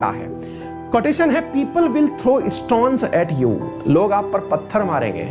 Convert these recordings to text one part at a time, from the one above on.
है। कोटेशन है, people will throw stones at you, लोग आप पर पत्थर मारेंगे,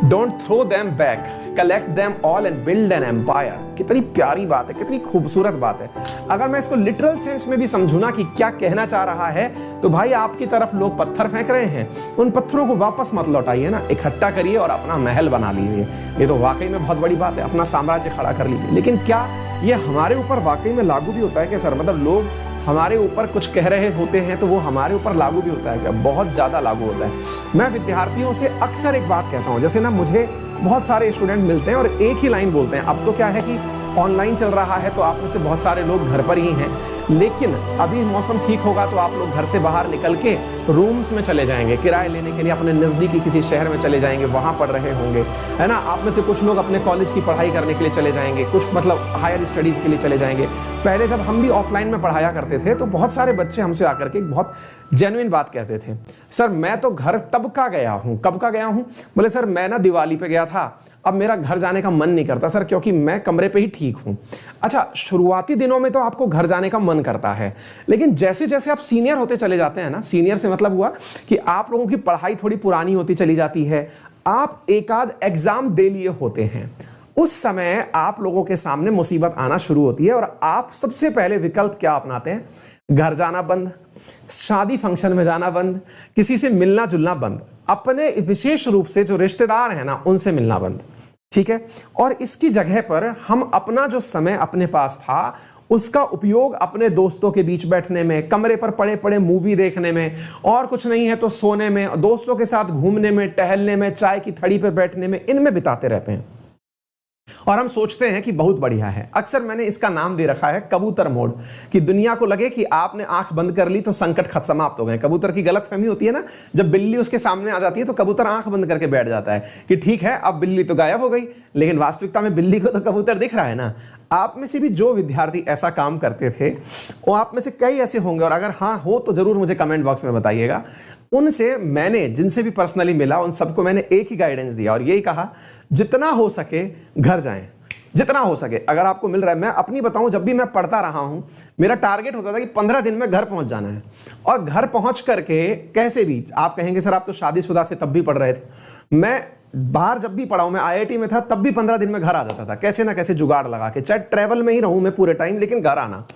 don't throw them back, collect them all and build an empire. कितनी प्यारी बात है, कितनी खूबसूरत बात है। अगर मैं इसको लिटरल सेंस में भी समझू ना कि क्या कहना चाह रहा है, तो भाई आपकी तरफ लोग पत्थर फेंक रहे हैं, उन पत्थरों को वापस मत लौटाइए ना, इकट्ठा करिए और अपना महल बना लीजिए। ये तो वाकई में बहुत बड़ी बात है, अपना साम्राज्य खड़ा कर लीजिए। लेकिन क्या ये हमारे ऊपर वाकई में लागू भी होता है क्या सर? मतलब लोग हमारे ऊपर कुछ कह रहे होते हैं तो वो हमारे ऊपर लागू भी होता है क्या? बहुत ज़्यादा लागू होता है। मैं विद्यार्थियों से अक्सर एक बात कहता हूँ, जैसे ना मुझे बहुत सारे स्टूडेंट मिलते हैं और एक ही लाइन बोलते हैं। अब तो क्या है कि ऑनलाइन चल रहा है तो आप में से बहुत सारे लोग घर पर ही हैं, लेकिन अभी मौसम ठीक होगा तो आप लोग घर से बाहर निकल के रूम्स में चले जाएंगे, किराए लेने के लिए अपने नज़दीकी किसी शहर में चले जाएंगे, वहाँ पढ़ रहे होंगे, है ना। आप में से कुछ लोग अपने कॉलेज की पढ़ाई करने के लिए चले जाएंगे, कुछ मतलब हायर स्टडीज़ के लिए चले जाएंगे। पहले जब हम भी ऑफलाइन में पढ़ाया करते थे तो बहुत सारे बच्चे हमसे आकर के बहुत जेन्युइन बात कहते थे, सर मैं तो घर तब का गया हूँ, कब का गया हूँ? बोले सर मैं ना दिवाली पे गया था, अब मेरा घर जाने का मन नहीं करता सर, क्योंकि मैं कमरे पे ही ठीक हूं। अच्छा, शुरुआती दिनों में तो आपको घर जाने का मन करता है, लेकिन जैसे जैसे आप सीनियर होते चले जाते हैं ना, सीनियर से मतलब हुआ कि आप लोगों की पढ़ाई थोड़ी पुरानी होती चली जाती है, आप एक आध एग्जाम दे लिए होते हैं, उस समय आप लोगों के सामने मुसीबत आना शुरू होती है और आप सबसे पहले विकल्प क्या अपनाते हैं? घर जाना बंद, शादी फंक्शन में जाना बंद, किसी से मिलना जुलना बंद, अपने विशेष रूप से जो रिश्तेदार हैं ना उनसे मिलना बंद, ठीक है। और इसकी जगह पर हम अपना जो समय अपने पास था उसका उपयोग अपने दोस्तों के बीच बैठने में, कमरे पर पड़े पड़े मूवी देखने में, और कुछ नहीं है तो सोने में, दोस्तों के साथ घूमने में, टहलने में, चाय की थड़ी पर बैठने में, इनमें बिताते रहते हैं। और हम सोचते हैं कि बहुत बढ़िया है। अक्सर मैंने इसका नाम दे रखा है कबूतर मोड, कि दुनिया को लगे कि आपने आंख बंद कर ली तो संकट खत्म समाप्त हो गए। कबूतर की गलतफहमी होती है ना, जब बिल्ली उसके सामने आ जाती है तो कबूतर आंख बंद करके बैठ जाता है कि ठीक है अब बिल्ली तो गायब हो गई, लेकिन वास्तविकता में बिल्ली को तो कबूतर दिख रहा है ना। आप में से भी जो विद्यार्थी ऐसा काम करते थे वो आप में से कई ऐसे होंगे, और अगर हाँ हो तो जरूर मुझे कमेंट बॉक्स में बताइएगा। उनसे मैंने जिनसे भी पर्सनली मिला उन सबको मैंने एक ही गाइडेंस दिया और यही कहा, जितना हो सके घर जाएं, जितना हो सके। अगर आपको मिल रहा है, मैं अपनी बताऊं, जब भी मैं पढ़ता रहा हूं मेरा टारगेट होता था कि 15 दिन में घर पहुंच जाना है, और घर पहुंच करके कैसे भी, आप कहेंगे सर आप तो शादीशुदा थे तब भी पढ़ रहे थे, मैं बाहर जब भी पढ़ा हूं, मैं आईआईटी में था तब भी 15 दिन में घर आ जाता था, कैसे ना कैसे जुगाड़ लगा के, चाहे ट्रैवल में ही रहूं मैं पूरे टाइम, लेकिन घर आना।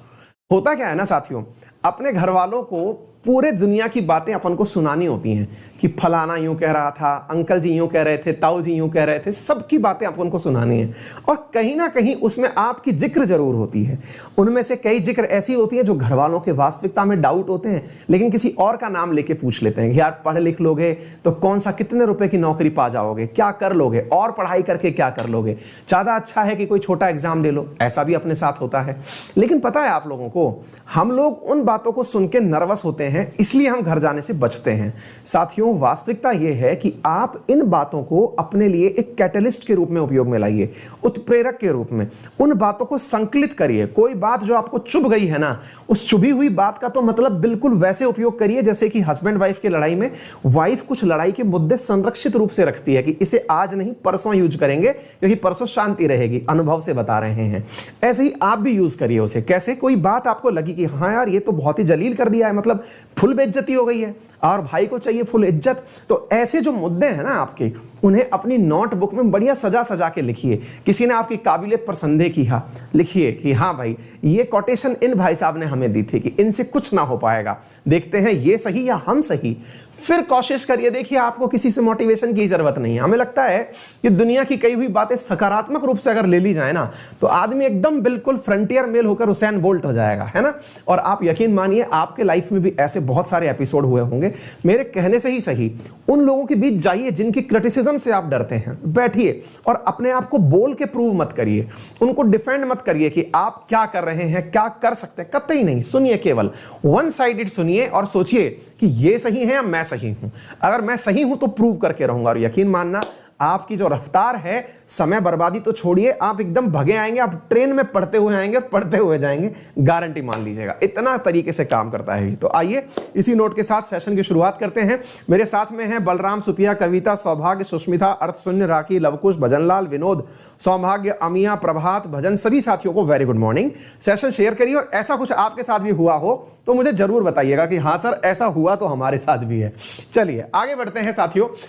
होता क्या है ना साथियों, अपने घर वालों को पूरे दुनिया की बातें अपन को सुनानी होती हैं कि फलाना यूं कह रहा था, अंकल जी यूं कह रहे थे, ताऊ जी यूं कह रहे थे, सबकी बातें अपन को सुनानी है। और कहीं ना कहीं उसमें आपकी जिक्र जरूर होती है। उनमें से कई जिक्र ऐसी होती है जो घर वालों के वास्तविकता में डाउट होते हैं, लेकिन किसी और का नाम लेके पूछ लेते हैं कि यार पढ़ लिख लोगे तो कौन सा, कितने रुपए की नौकरी पा जाओगे, क्या कर लोगे, और पढ़ाई करके क्या कर लोगे, ज्यादा अच्छा है कि कोई छोटा एग्जाम दे लो। ऐसा भी अपने साथ होता है। लेकिन पता है आप लोगों को, हम लोग उन बातों को सुन के नर्वस होते हैं, इसलिए हम घर जाने से बचते हैं। साथियों, वास्तविकता यह है कि आप इन बातों को अपने लिए एक कैटलिस्ट के रूप में उपयोग में लाइए, उत्प्रेरक के रूप में। उन बातों को संकलित करिए। कोई बात जो आपको चुभ गई है ना, उस चुभी हुई बात का तो मतलब बिल्कुल वैसे उपयोग करिए जैसे कि हस्बैंड वाइफ की लड़ाई में वाइफ कुछ लड़ाई के मुद्दे संरक्षित रूप से रखती है कि इसे आज नहीं परसों यूज करेंगे क्योंकि परसों शांति रहेगी। अनुभव से बता रहे हैं। ऐसे ही आप भी यूज करिए उसे। कैसे? कोई बात आपको लगी कि हाँ यार ये तो बहुत ही जलील कर दिया है, मतलब फुल बेइज्जती हो गई है, और भाई को चाहिए फुल इज्जत, तो ऐसे जो मुद्दे हैं ना आपके, उन्हें अपनी नोटबुक में बढ़िया सजा सजा के लिखिए। किसी ने आपकी काबिलियत पर संदेह किया, लिखिए कि हाँ भाई ये कोटेशन इन भाई साहब ने हमें दी थी कि इनसे कुछ ना हो पाएगा, देखते हैं ये सही या हम सही। फिर कोशिश करिए। देखिए आपको किसी से मोटिवेशन की जरूरत नहीं है। हमें लगता है कि दुनिया की कई हुई बातें सकारात्मक रूप से अगर ले ली जाए ना, तो आदमी एकदम बिल्कुल फ्रंटियर मेल होकर हुसैन बोल्ट हो जाएगा, है ना। और आप यकीन मानिए आपके लाइफ में भी ऐसे बहुत सारे एपिसोड हुए होंगे। मेरे कहने से ही सही, उन लोगों के बीच जाइए जिनकी क्रिटिसिज्म से आप डरते हैं, बैठिए और अपने आप को बोल के प्रूव मत करिए, उनको डिफेंड मत करिए कि आप क्या कर रहे हैं, क्या कर सकते हैं, कतई नहीं। सुनिए, केवल वन साइडेड सुनिए और सोचिए कि ये सही है या मैं सही हूं। अगर मैं सही हूं तो प्रूव करके रहूंगा, और यकीन मानना आपकी जो रफ्तार है, समय बर्बादी तो छोड़िए, आप एकदम भगे आएंगे, आप ट्रेन में पढ़ते हुए आएंगे और पढ़ते हुए जाएंगे, गारंटी मान लीजिएगा। इतना तरीके से काम करता है। तो आइए इसी नोट के साथ सेशन की शुरुआत करते हैं। मेरे साथ में हैं बलराम, सुपिया, कविता, सौभाग्य, सुष्मिता, अर्थशून्य, राखी, लवकुश, भजनलाल, विनोद, सौभाग्य, अमिया, प्रभात, भजन, सभी साथियों को very good morning. Session share करिए और ऐसा कुछ आपके साथ भी हुआ हो तो मुझे जरूर बताइएगा कि हाँ सर ऐसा हुआ तो हमारे साथ भी है। चलिए आगे बढ़ते हैं साथियों।